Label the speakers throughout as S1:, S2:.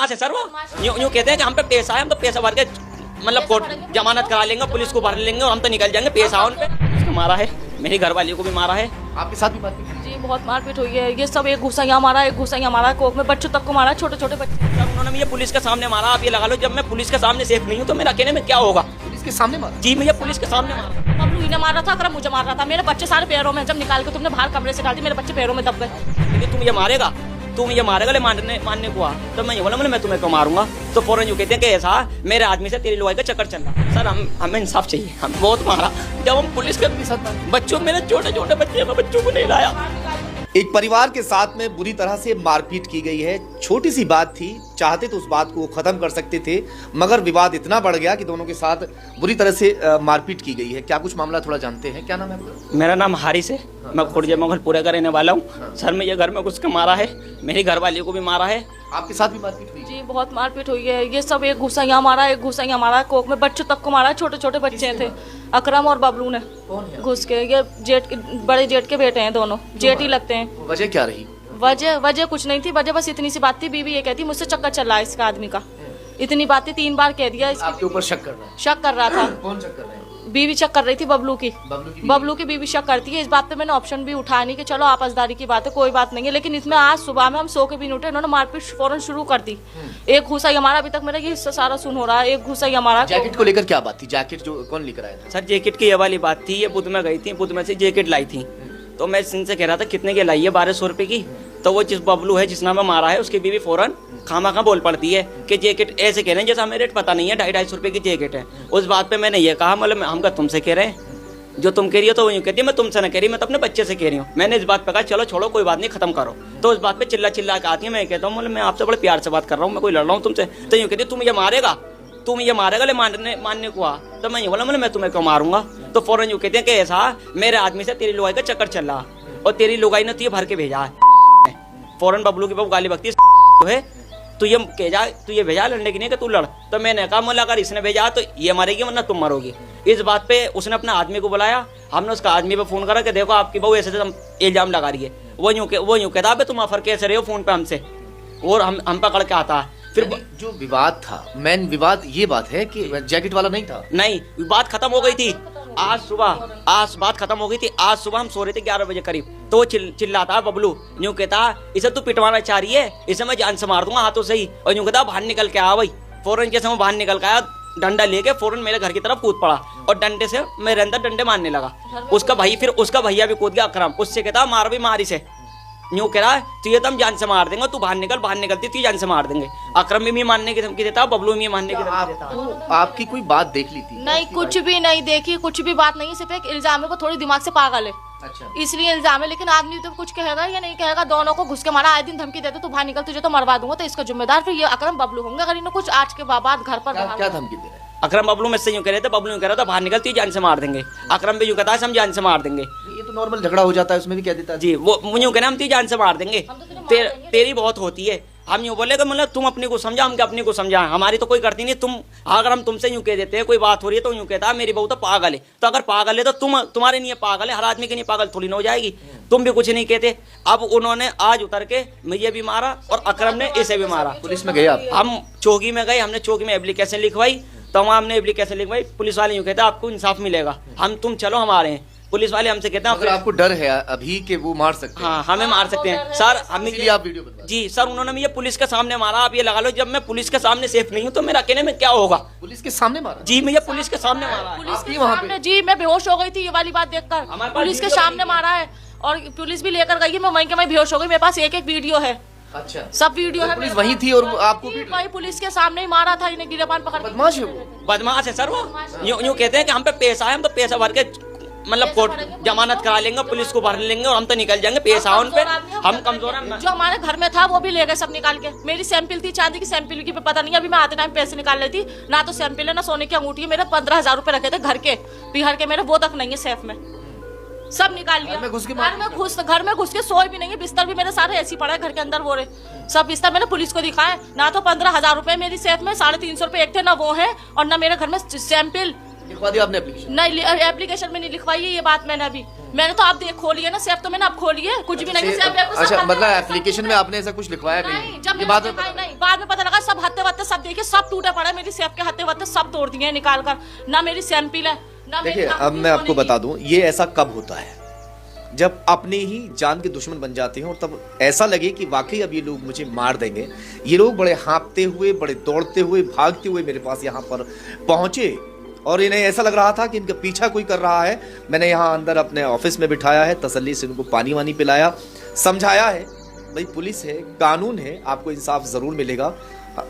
S1: बदमाश है सर वो। यूँ कहते हैं कि हम पे पैसा है, हम तो पैसा भर के मतलब कोर्ट जमानत करा लेंगे, पुलिस को भर लेंगे और हम तो निकल जाएंगे। पैसा उन पे मारा है, मेरी घरवाली को भी मारा है।
S2: आपके साथ भी मारपीट?
S3: जी बहुत मारपीट हुई है। ये सब एक घुसा यहाँ मारा, एक घुसा यहाँ मारा, कोक में बच्चों तक को मारा, छोटे छोटे बच्चे।
S1: जब उन्होंने मुझे पुलिस के सामने मारा, आप ये लगा लो जब मैं पुलिस के सामने सेफ नहीं हूँ तो मेरा कहने में क्या होगा।
S2: पुलिस के सामने मारा?
S1: जी मुझे पुलिस के सामने मारा।
S3: बबलू ही ने मारा था, अगर मुझे मार रहा था। मेरे बच्चे सारे पैरों में, जब निकाल के तुमने बाहर कमरे से डाल दी, मेरे बच्चे पैरों में दब गए।
S1: तुम ये मारेगा, तुम ये मारेगा ले मारने को आ, तो मैं ये बोला मैं तुम्हें क्यों मारूंगा। तो फौरन यूँ कहते हैं कि ऐसा मेरे आदमी से तेरी लुगाई का चक्कर चल रहा। सर हमें इंसाफ चाहिए, हम बहुत मारा। जब हम पुलिस के साथ बच्चों, मेरे छोटे छोटे बच्चे, बच्चों को नहीं लाया।
S2: एक परिवार के साथ में बुरी तरह से मारपीट की गई है। छोटी सी बात थी, चाहते तो उस बात को खत्म कर सकते थे, मगर विवाद इतना बढ़ गया कि दोनों के साथ बुरी तरह से मारपीट की गई है। क्या कुछ मामला थोड़ा जानते हैं? क्या नाम है आपका?
S1: मेरा नाम हारिस है, मैं खुर्जे मोगलपुरे का रहने वाला हूँ। सर मैं ये घर में घुस के मारा है, मेरी घरवाली को भी मारा है।
S2: आपके साथ भी मारपीट हुई?
S3: जी बहुत मारपीट हुई है। ये सब एक घुसा यहाँ मारा, एक घुसा यहाँ मारा, कोक में बच्चों तक को मारा, छोटे छोटे बच्चे थे। अकरम और बबलू ने घुस के, ये बड़े जेठ के बेटे हैं, दोनों जेठ ही लगते हैं।
S2: वजह क्या रही?
S3: वजह कुछ नहीं थी, वजह बस इतनी सी बात थी। बीवी ये कहती मुझसे चक्कर चल रहा है इसका आदमी का, इतनी बातें 3 बार कह दिया।
S2: आपके ऊपर शक कर रहा है?
S3: शक कर रहा था।
S2: कौन शक कर रहा है?
S3: बीवी चेक कर रही थी, बबलू की बीवी शक करती है। इस बात पे मैंने ऑप्शन भी उठाया नहीं कि चलो आपसदारी की बात है, कोई बात नहीं है। लेकिन इसमें आज सुबह में हम सो के भी नहीं उठे, इन्होंने मारपीट फौरन शुरू कर दी। एक घुसा हमारा, अभी तक मेरा ये सारा सुन हो रहा है। एक घुसा हमारा।
S2: जैकेट को लेकर क्या बात थी? जैकेट जो कौन लेकर आया था?
S1: सर जैकेट की ये वाली बात थी, ये बुध में गई थी, बुध में से जैकेट लाई थी। तो मैं इनसे कह रहा था कितने की लाई है, 1200 रुपए की। तो वो जिस बबलू है जिसने हमें मारा है, उसकी बीवी फौरन खामा खा बोल पड़ती है कि जैकेट ऐसे कह रहे हैं जैसे हमें रेट पता नहीं है, 250 रुपए की जैकेट है। उस बात पे मैंने ये कहा, मतलब हम क्या तुमसे कह रहे हैं, जो तुम कह रही हो तो वही कहती है, मैं तुमसे ना कह रही, मैं तो अपने बच्चे से कह रही हूँ। मैंने इस बात पे कहा चलो छोड़ो कोई बात नहीं, खत्म करो। तो उस बात पे चिल्ला के आती है। मैं कहता हूँ मतलब मैं आपसे बड़े प्यार से बात कर रहा हूँ, मैं कोई लड़ रहा हूँ तुमसे। तो यूँ कहती है तुम ये मारेगा ले मारने को आ। तो मैं ये बोला मैं तुम्हें क्यों मारूंगा। तो फौरन यूँ कहते हैं कि ऐसा मेरे आदमी से तेरी लुगाई का चक्कर चल रहा और तेरी लुगाई ने तुझे भर के भेजा है। फौरन बबलू की बहू गाली बकती है, तू ये भेजा लड़ने की नहीं कि तू लड़। तो मैंने कहा मतलब अगर इसने भेजा तो ये मरेगी वरना तुम मरोगी। इस बात पे उसने अपना आदमी को बुलाया, हमने उसका आदमी पे फोन करा कि देखो आपकी बहू ऐसे इल्जाम लगा रही है। वो यूँ कहता तुम ऑफर कैसे रहे हो फोन पे हमसे, और हम पकड़ के आता है। फिर
S2: जो विवाद था, मेन विवाद ये बात है कि जैकेट वाला नहीं था?
S1: नहीं, बात खत्म हो गई थी आज बात खत्म हो गई थी। आज सुबह हम सो रहे थे 11 बजे करीब, तो वो चिल्लाता बबलू, यूँ कहता इसे तू पिटवाना चाह रही है, इसे मैं जान से मार दूंगा हाथों से ही। और यूँ कहता बाहर निकल के आ भाई। फौरन जैसे मैं बाहर निकल के आया, डंडा लेके फौरन मेरे घर की तरफ कूद पड़ा और डंडे से मेरे अंदर डंडे मारने लगा। उसका भैया भी कूद गया अकरम, उससे कहता मार भी मारी से। यूँ कह रहा है तुझे तो हम जान से मार देंगे, तू बाहर निकलती तुझे जान से मार देंगे। अकरम भी मारने की धमकी देता, बबलू भी मारने की धमकी देता।
S2: आपकी कोई बात देख ली थी?
S3: नहीं, कुछ भी नहीं देखी, कुछ भी बात नहीं, सिर्फ एक इल्जाम है, वो थोड़ी दिमाग से पागल है।
S2: अच्छा।
S3: इसलिए इल्जाम है, लेकिन आदमी तो कुछ कहेगा या नहीं कहेगा। दोनों को घुस के मारा, आए दिन धमकी देते तू बाहर निकल, तुझे तो मरवा दूंगा। तो इसका जिम्मेदार फिर ये अकरम बबलू होंगे अगर इन्हें कुछ आज के बाद घर पर।
S2: क्या धमकी दे रहे हैं?
S1: अकरम बबलू में से यूँ कह रहे थे, बबलू यूँ कह रहा था बाहर निकलती जान से मार देंगे। अकरम भी यूँ कहता है हम जान से मार देंगे।
S2: ये तो नॉर्मल झगड़ा हो जाता है, उसमें भी कह देता है
S1: जी। वो यूँ कहना हम तुझे जान से मार देंगे, तेरी बहुत होती है। हम यूँ बोले मतलब तुम अपने को समझा, हम क्या अपने को समझा, हमारी तो कोई करती नहीं। तुम अगर हम तुमसे यूँ कह देते हैं कोई बात हो रही है तो यूँ कहता है मेरी बहू तो पागल है। तो अगर पागल है तो तुम्हारे लिए पागल है, हर आदमी के लिए पागल थोड़ी ना हो जाएगी। तुम भी कुछ नहीं कहते। अब उन्होंने आज उतर के मुझे भी मारा और अकरम ने इसे भी मारा।
S2: पुलिस में गए आप?
S1: हम चौकी में गए, हमने चौकी में एप्लीकेशन लिखवाई, तो वहाँ हमने एप्लीकेशन लिखवाई। पुलिस वाले यूँ कहते हैं आपको इंसाफ मिलेगा, तुम चलो हम आ रहे हैं। पुलिस वाले हमसे कहते हैं
S2: अगर आपको डर है अभी कि वो मार सकते हैं?
S1: हाँ हमें मार सकते हैं सर। हमें
S2: आप वीडियो बता।
S1: जी सर, उन्होंने मुझे पुलिस के सामने मारा। आप ये लगा लो जब मैं पुलिस के सामने सेफ नहीं हूँ तो मेरा कहने में क्या होगा।
S2: पुलिस के सामने मारा?
S1: जी मुझे पुलिस के सामने मारा।
S3: पुलिस के सामने जी, मैं बेहोश हो गई थी ये वाली बात देखकर। पुलिस के सामने मारा है और पुलिस भी लेकर गई है, मैं वहीं के वहीं बेहोश हो गई। मेरे पास एक वीडियो है।
S2: अच्छा।
S3: सब वीडियो है।
S2: पुलिस वहीं थी और आपको भी
S3: वही पुलिस के सामने ही मारा था, इन्हें गिरफ्तार पकड़ के।
S2: बदमाश है वो?
S1: बदमाश है सर वो। यूँ कहते हैं कि हम पे पैसा है, हम तो पैसा भर के मतलब कोर्ट जमानत करा लेंगे, पुलिस को भर लेंगे और हम तो निकल जाएंगे। पैसा उन पे, हम कमजोर हैं।
S3: जो हमारे घर में था वो भी ले गए सब निकाल के। मेरी सैंपल थी चांदी की, सैंपल की पता नहीं, अभी मैं आते टाइम पैसे निकाल लेती। ना तो सैंपल है ना सोने की अंगूठी है। मेरे 15,000 रुपए रखे थे घर के, बिहार के, मेरे वो तक नहीं है सेफ में, सब निकाल लिया। घर में घुस के सोए भी नहीं है, बिस्तर भी मेरे सारे ऐसी पड़ा है घर के अंदर। वो सब बिस्तर मैंने पुलिस को दिखाए। ना तो 15,000 रुपए मेरी सेफ में, 350 रुपए एक थे, ना वो है, और ना मेरे घर में सैंपल।
S2: लिखवा दिया आपने एप्लीकेशन? नहीं,
S3: एप्लीकेशन में नहीं लिखवाई है ये बात मैंने अभी। मैंने तो आप खोली है ना सेफ, तो मैंने आप खोली है, कुछ भी नहीं।
S2: अच्छा, मतलब एप्लीकेशन में आपने ऐसा कुछ लिखवाया नहीं?
S3: जब बाद में पता लगा सब देखिए सब टूटे पड़े, मेरी सेफ के हत्ते वत्ते सब तोड़ दिए हैं निकाल कर, ना मेरी सैंपल है ना मेरी
S2: देखिए, अब मैं आपको बता दूं, ये ऐसा कब होता है जब अपने ही जान के दुश्मन बन जाते हैं और तब ऐसा लगे कि वाकई अब ये लोग मुझे मार देंगे। ये लोग बड़े हाँफते हुए, बड़े दौड़ते हुए, भागते हुए मेरे पास यहाँ पर पहुंचे और इन्हें ऐसा लग रहा था कि इनका पीछा कोई कर रहा है। मैंने यहाँ अंदर अपने ऑफिस में बिठाया है, तसल्ली से इनको पानी वानी पिलाया, समझाया है भाई पुलिस है, कानून है, आपको इंसाफ जरूर मिलेगा।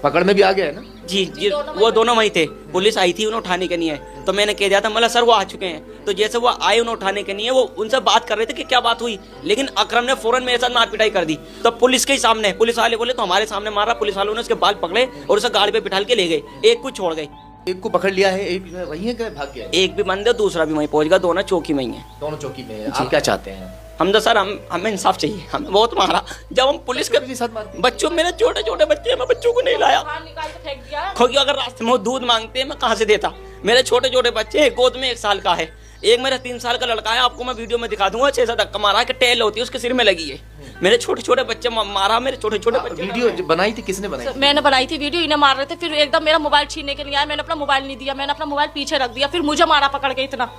S2: पकड़ में भी आ गया है ना?
S1: जी जी, वो दोनों वहीं थे, पुलिस आई थी उन्हें उठाने के लिए, तो मैंने कह दिया था मतलब सर वो आ चुके हैं। तो जैसे वो आए उन्हें उठाने के लिए, वो उनसे बात कर रहे थे कि क्या बात हुई, लेकिन अकरम ने फौरन मेरे साथ मार पिटाई कर दी। तो पुलिस के ही सामने, पुलिस वाले बोले तो हमारे सामने मारा, पुलिस वालों ने उसके बाल पकड़े और उसे गाड़ी पे बिठाल के ले गए, एक को छोड़ गए।
S2: एक को पकड़ लिया है, एक वहीं है, भाग गया है?
S1: एक भी बंद है, दूसरा भी वहीं पहुंच गया, दोनों चौकी में ही है।
S2: दोनों चौकी में है। आप क्या चाहते हैं?
S1: हम तो सर हमें इंसाफ चाहिए, हमें बहुत मारा। जब हम पुलिस के
S2: साथ मारते
S1: बच्चों, मेरे छोटे छोटे बच्चे हैं, मैं बच्चों को नहीं लाया,
S3: बाहर निकाल के फेंक दिया।
S1: क्योंकि अगर रास्ते में वो दूध मांगते हैं मैं कहाँ से देता। मेरे छोटे छोटे बच्चे हैं, गोद में 1 साल का है, एक मेरा 3 साल का लड़का है, आपको मैं वीडियो में दिखा दूंगा, 6 धक्का मारा है कि टेल होती है उसके सिर में लगी है। मेरे छोटे छोटे बच्चे मारा, मेरे छोटे छोटे बच्चे।
S2: वीडियो बनाई थी, किसने बनाई?
S3: मैंने बनाई थी वीडियो, इन्हें मार रहे थे, फिर एकदम मेरा मोबाइल छीनने के लिए आया, मैंने अपना मोबाइल नहीं दिया, मैंने अपना मोबाइल पीछे रख दिया, फिर मुझे मारा पकड़ के इतना।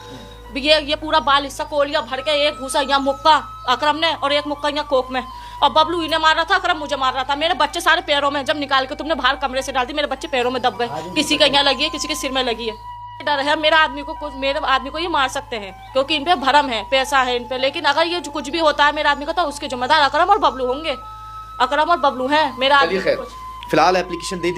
S3: ये पूरा बाल हिस्सा कोलिया भर के, एक घुसा यहाँ मुक्का अकरम ने और एक मुक्का यहाँ कोक में, और बबलू इन्हें मार रहा था, अकरम मुझे मार रहा था। मेरे बच्चे सारे पैरों में, जब निकाल के तुमने बाहर कमरे से डाल दी, मेरे बच्चे पैरों में दब गए, किसी के यहाँ लगी है, किसी के सिर में लगी है। डर है मेरे आदमी को ये मार सकते हैं क्योंकि इन पे भरम है, पैसा है इन पे, लेकिन अगर ये कुछ भी होता है मेरे आदमी को तो उसके जिम्मेदार अकरम और बबलू होंगे। अकरम और बबलू हैं मेरा आदमी।
S2: फिलहाल एप्लीकेशन दे दी।